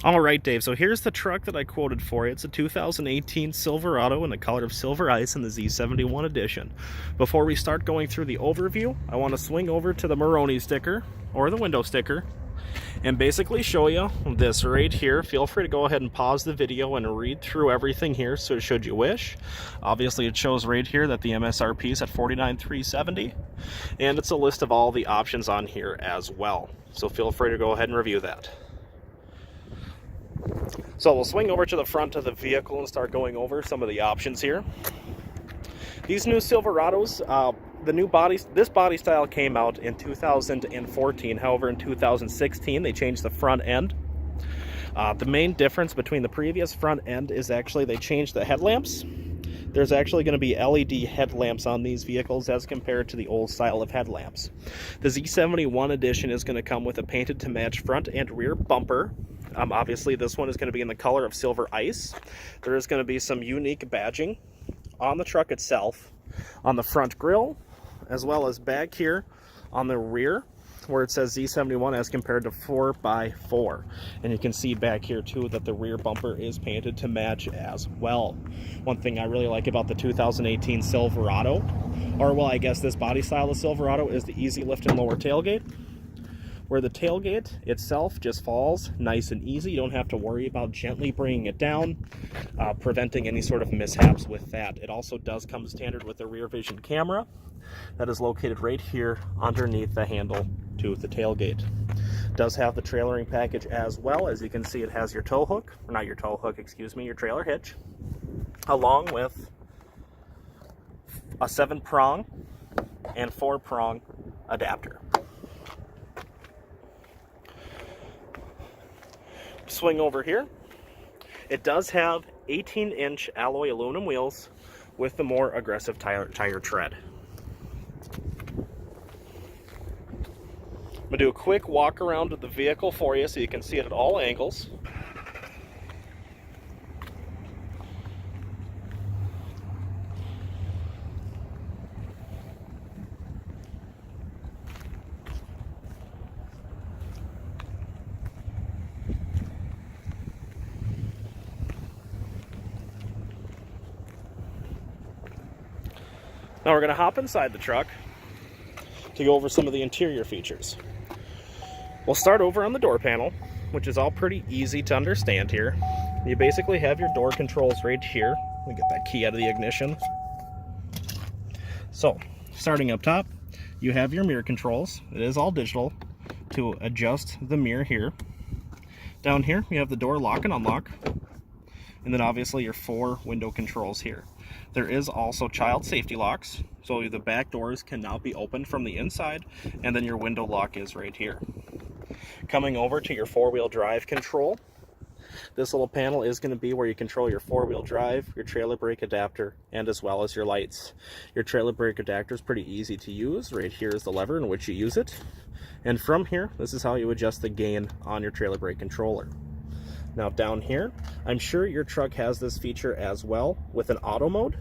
All right, Dave, so here's the truck that I quoted for you. It's a 2018 Silverado in the color of silver ice in the Z71 edition. Before we start going through the overview, I want to swing over to the Moroni sticker, or the window sticker, and basically show you this right here. Feel free to go ahead and pause the video and read through everything here, so should you wish. Obviously, it shows right here that the MSRP is at $49,370, and it's a list of all the options on here as well. So feel free to go ahead and review that. So we'll swing over to the front of the vehicle and start going over some of the options here. These new Silverados, this body style came out in 2014. However, in 2016, they changed the front end. The main difference between the previous front end is actually they changed the headlamps. There's actually going to be LED headlamps on these vehicles as compared to the old style of headlamps. The Z71 edition is going to come with a painted to match front and rear bumper. Obviously, this one is going to be in the color of silver ice. There is going to be some unique badging on the truck itself, on the front grille, as well as back here on the rear, where it says Z71 as compared to 4x4. And you can see back here too that the rear bumper is painted to match as well. One thing I really like about the 2018 Silverado, or well, I guess this body style of Silverado, is the easy lift and lower tailgate, where the tailgate itself just falls nice and easy. You don't have to worry about gently bringing it down, preventing any sort of mishaps with that. It also does come standard with a rear vision camera that is located right here underneath the handle to the tailgate. It does have the trailering package as well. As you can see, it has your tow hook, or not your tow hook, excuse me, your trailer hitch, along with a 7-prong and 4-prong adapter. Swing over here. It does have 18-inch alloy aluminum wheels with the more aggressive tire tread. I'm going to do a quick walk around of the vehicle for you so you can see it at all angles. Now we're going to hop inside the truck to go over some of the interior features. We'll start over on the door panel, which is all pretty easy to understand here. You basically have your door controls right here. Let me get that key out of the ignition. So, starting up top, you have your mirror controls. It is all digital to adjust the mirror here. Down here, you have the door lock and unlock. And then obviously your 4 window controls here. There is also child safety locks, so the back doors can now be opened from the inside, and then your window lock is right here. Coming over to your 4-wheel drive control, this little panel is going to be where you control your 4-wheel drive, your trailer brake adapter, and as well as your lights. Your trailer brake adapter is pretty easy to use. Right here is the lever in which you use it. And from here, this is how you adjust the gain on your trailer brake controller. Now down here, I'm sure your truck has this feature as well with an auto mode.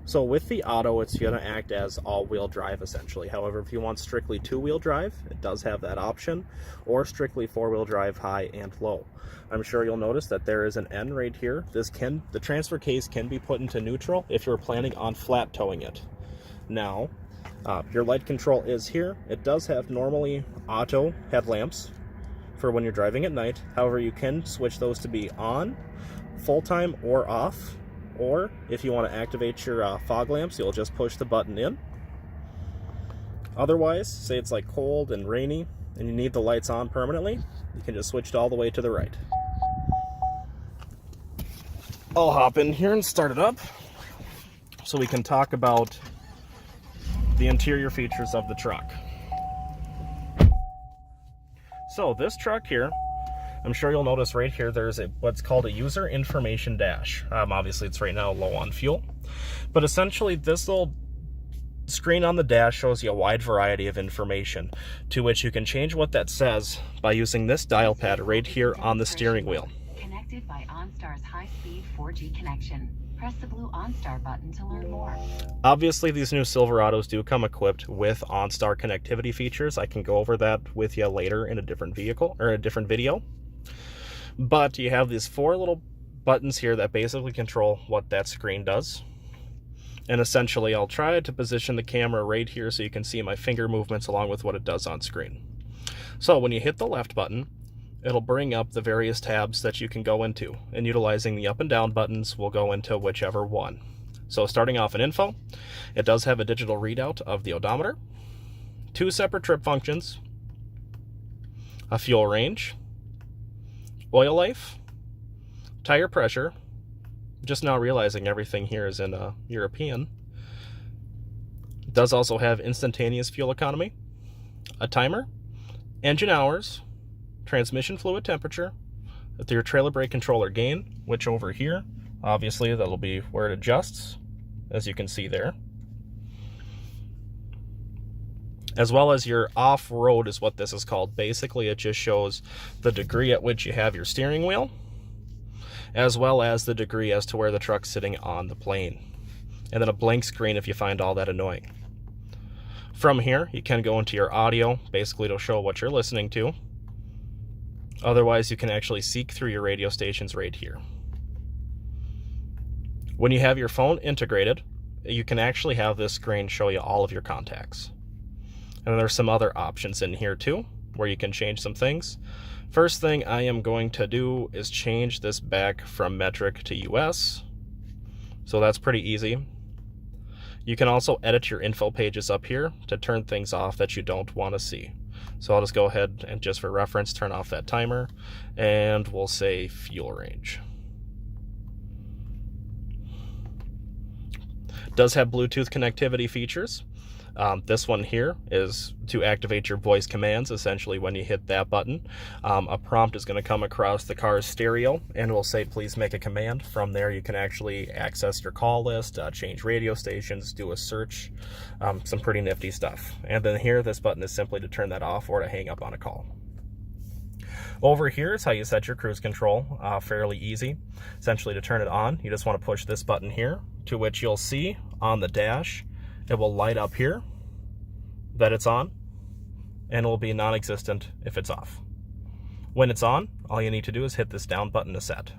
So with the auto, it's going to act as all-wheel drive essentially. However, if you want strictly 2-wheel drive, it does have that option, or strictly 4-wheel drive high and low. I'm sure you'll notice that there is an N right here. The transfer case can be put into neutral if you're planning on flat towing it. Now, your light control is here. It does have normally auto headlamps for when you're driving at night. However, you can switch those to be on, full-time, or off. Or if you want to activate your fog lamps, you'll just push the button in. Otherwise, say it's like cold and rainy and you need the lights on permanently, you can just switch it all the way to the right. I'll hop in here and start it up so we can talk about the interior features of the truck. So this truck here, I'm sure you'll notice right here there's what's called a user information dash. Obviously it's right now low on fuel, but essentially this little screen on the dash shows you a wide variety of information to which you can change what that says by using this dial pad right here on the steering wheel. Connected by OnStar's high-speed 4G connection. Press the blue OnStar button to learn more. Obviously, these new Silverados do come equipped with OnStar connectivity features. I can go over that with you later in a different vehicle or a different video. But you have these 4 little buttons here that basically control what that screen does. And essentially, I'll try to position the camera right here so you can see my finger movements along with what it does on screen. So when you hit the left button, it'll bring up the various tabs that you can go into. And utilizing the up and down buttons, we'll go into whichever one. So starting off in info, it does have a digital readout of the odometer, 2 separate trip functions, a fuel range, oil life, tire pressure, just now realizing everything here is in European. It does also have instantaneous fuel economy, a timer, engine hours, transmission fluid temperature, your trailer brake controller gain, which over here, obviously that'll be where it adjusts, as you can see there. As well as your off-road is what this is called. Basically, it just shows the degree at which you have your steering wheel, as well as the degree as to where the truck's sitting on the plane. And then a blank screen if you find all that annoying. From here, you can go into your audio. Basically, it'll show what you're listening to. Otherwise, you can actually seek through your radio stations right here. When you have your phone integrated, you can actually have this screen show you all of your contacts. And there's some other options in here too, where you can change some things. First thing I am going to do is change this back from metric to US. So that's pretty easy. You can also edit your info pages up here to turn things off that you don't want to see. So I'll just go ahead and, just for reference, turn off that timer, and we'll say fuel range. Does have Bluetooth connectivity features. This one here is to activate your voice commands. Essentially, when you hit that button, a prompt is going to come across the car's stereo and will say, please make a command. From there, you can actually access your call list, change radio stations, do a search, some pretty nifty stuff. And then here, this button is simply to turn that off or to hang up on a call. Over here is how you set your cruise control, fairly easy. Essentially, to turn it on, you just want to push this button here, to which you'll see on the dash, it will light up here that it's on, and it will be non-existent if it's off. When it's on, all you need to do is hit this down button to set.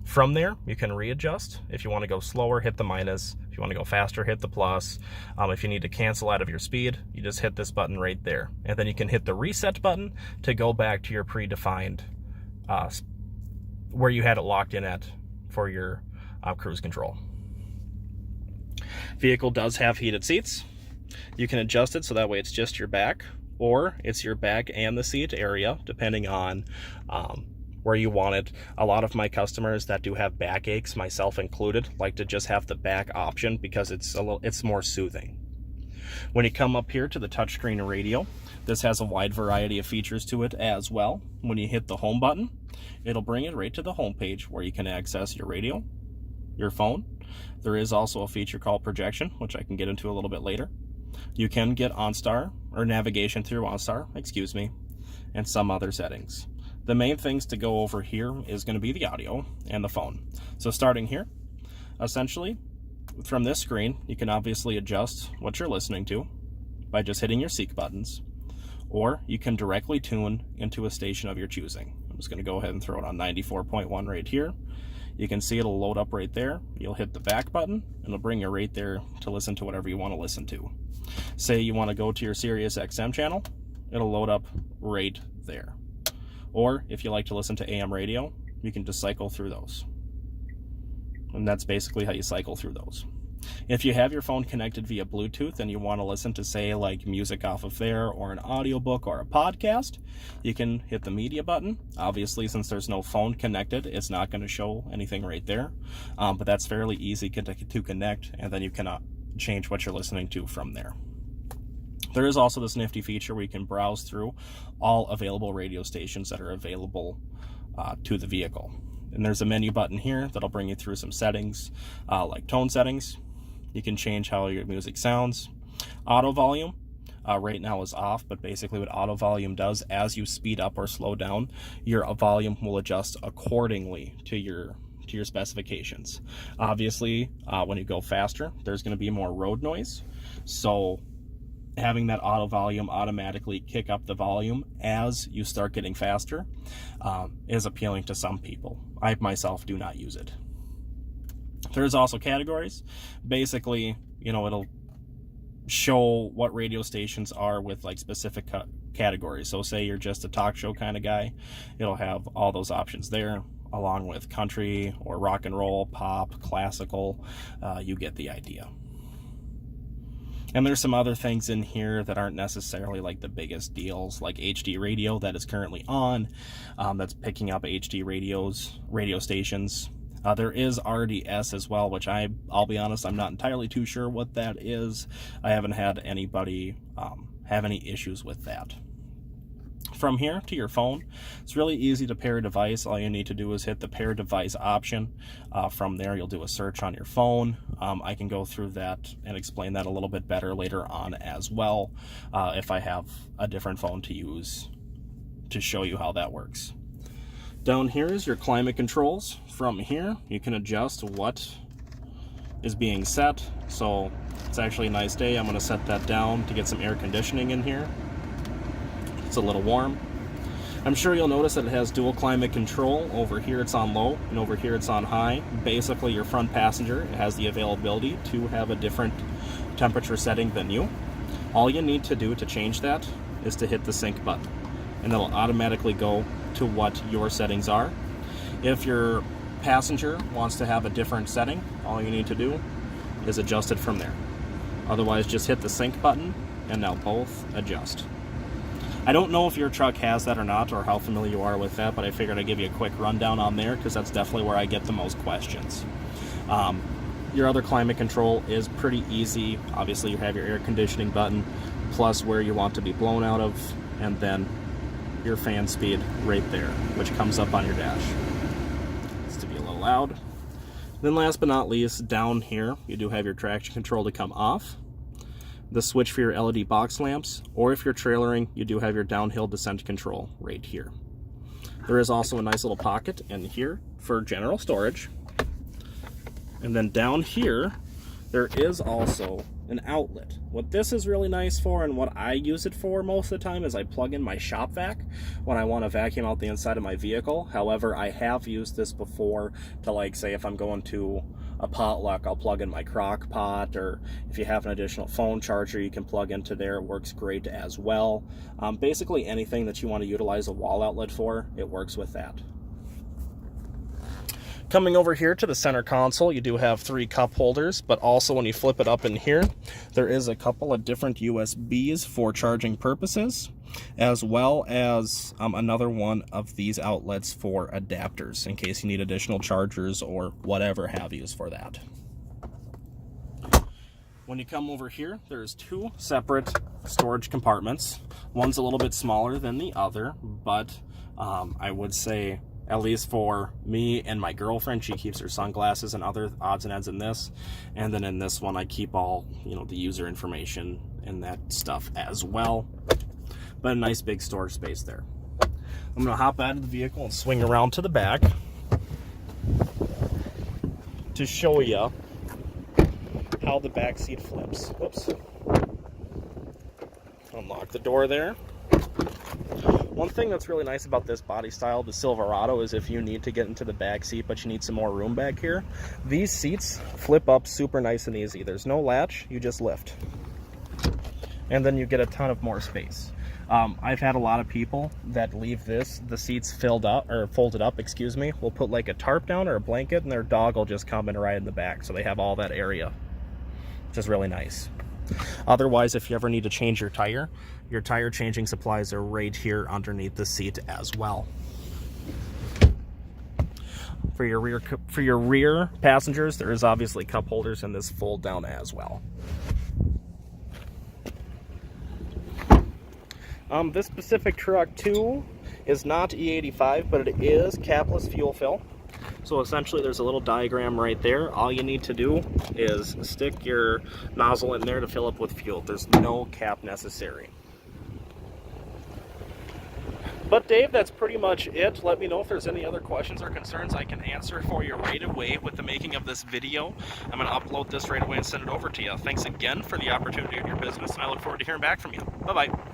From there, you can readjust. If you want to go slower, hit the minus. If you want to go faster, hit the plus. If you need to cancel out of your speed, you just hit this button right there. And then you can hit the reset button to go back to your predefined, where you had it locked in at for your cruise control. Vehicle does have heated seats. You can adjust it so that way it's just your back, or it's your back and the seat area, depending on where you want it. A lot of my customers that do have back aches, myself included, like to just have the back option because it's more soothing. When you come up here to the touchscreen radio, this has a wide variety of features to it as well. When you hit the home button, it'll bring it right to the home page where you can access your radio, your phone. There is also a feature called projection, which I can get into a little bit later. You can get OnStar, or navigation through OnStar, and some other settings. The main things to go over here is going to be the audio and the phone. So starting here, essentially, from this screen, you can obviously adjust what you're listening to by just hitting your seek buttons, or you can directly tune into a station of your choosing. I'm just going to go ahead and throw it on 94.1 right here. You can see it'll load up right there. You'll hit the back button, and it'll bring you right there to listen to whatever you want to listen to. Say you want to go to your Sirius XM channel, it'll load up right there. Or if you like to listen to AM radio, you can just cycle through those. And that's basically how you cycle through those. If you have your phone connected via Bluetooth and you want to listen to, say, like music off of there, or an audiobook or a podcast, you can hit the media button. Obviously, since there's no phone connected, it's not going to show anything right there. But that's fairly easy to connect, and then you can change what you're listening to from there. There is also this nifty feature where you can browse through all available radio stations that are available to the vehicle. And there's a menu button here that'll bring you through some settings, like tone settings. You can change how your music sounds. Auto volume right now is off, but basically what auto volume does, as you speed up or slow down, your volume will adjust accordingly to your specifications. Obviously, when you go faster, there's going to be more road noise. So having that auto volume automatically kick up the volume as you start getting faster is appealing to some people. I myself do not use it. There's also categories. Basically, you know, it'll show what radio stations are with like specific categories. So say you're just a talk show kind of guy, it'll have all those options there, along with country or rock and roll, pop, classical. You get the idea. And there's some other things in here that aren't necessarily like the biggest deals, like HD radio that is currently on, that's picking up HD radio stations. There is RDS as well, which I'll be honest, I'm not entirely too sure what that is. I haven't had anybody have any issues with that. From here to your phone, it's really easy to pair a device. All you need to do is hit the pair device option. From there, you'll do a search on your phone. I can go through that and explain that a little bit better later on as well, if I have a different phone to use to show you how that works. Down here is your climate controls. From here, you can adjust what is being set. So it's actually a nice day. I'm going to set that down to get some air conditioning in here. It's a little warm. I'm sure you'll notice that it has dual climate control. Over here it's on low, and over here it's on high. Basically, your front passenger has the availability to have a different temperature setting than you. All you need to do to change that is to hit the sync button, and it'll automatically go to what your settings are. If your passenger wants to have a different setting, all you need to do is adjust it from there. Otherwise, just hit the sync button, and now both adjust. I don't know if your truck has that or not, or how familiar you are with that, but I figured I'd give you a quick rundown on there because that's definitely where I get the most questions. Your other climate control is pretty easy. Obviously, you have your air conditioning button, plus where you want to be blown out of, and then your fan speed right there, which comes up on your dash. It's to be a little loud. Then last but not least, down here, you do have your traction control to come off, the switch for your LED box lamps, or if you're trailering, you do have your downhill descent control right here. There is also a nice little pocket in here for general storage. And then down here, there is also an outlet. What this is really nice for, and what I use it for most of the time, is I plug in my shop vac when I want to vacuum out the inside of my vehicle. However, I have used this before to, like, say if I'm going to a potluck, I'll plug in my crock pot, or if you have an additional phone charger you can plug into there. It works great as well. Basically anything that you want to utilize a wall outlet for, it works with that. Coming over here to the center console, you do have 3 cup holders, but also when you flip it up in here, there is a couple of different USBs for charging purposes, as well as another one of these outlets for adapters in case you need additional chargers or whatever have yous for that. When you come over here, there's 2 separate storage compartments. One's a little bit smaller than the other, but I would say, at least for me and my girlfriend, she keeps her sunglasses and other odds and ends in this. And then in this one, I keep all, the user information and that stuff as well. But a nice big storage space there. I'm gonna hop out of the vehicle and swing around to the back to show you how the back seat flips. Whoops. Unlock the door there. One thing that's really nice about this body style, the Silverado, is if you need to get into the back seat but you need some more room back here, these seats flip up super nice and easy. There's no latch, you just lift. And then you get a ton of more space. I've had a lot of people that leave the seats folded up, will put like a tarp down or a blanket, and their dog will just come and ride in the back, so they have all that area, which is really nice. Otherwise, if you ever need to change your tire changing supplies are right here underneath the seat as well. For your rear passengers, there is obviously cup holders in this fold down as well. This specific truck too is not E85, but it is capless fuel fill. So essentially there's a little diagram right there. All you need to do is stick your nozzle in there to fill up with fuel. There's no cap necessary. But Dave, that's pretty much it. Let me know if there's any other questions or concerns I can answer for you right away with the making of this video. I'm going to upload this right away and send it over to you. Thanks again for the opportunity in your business, and I look forward to hearing back from you. Bye-bye.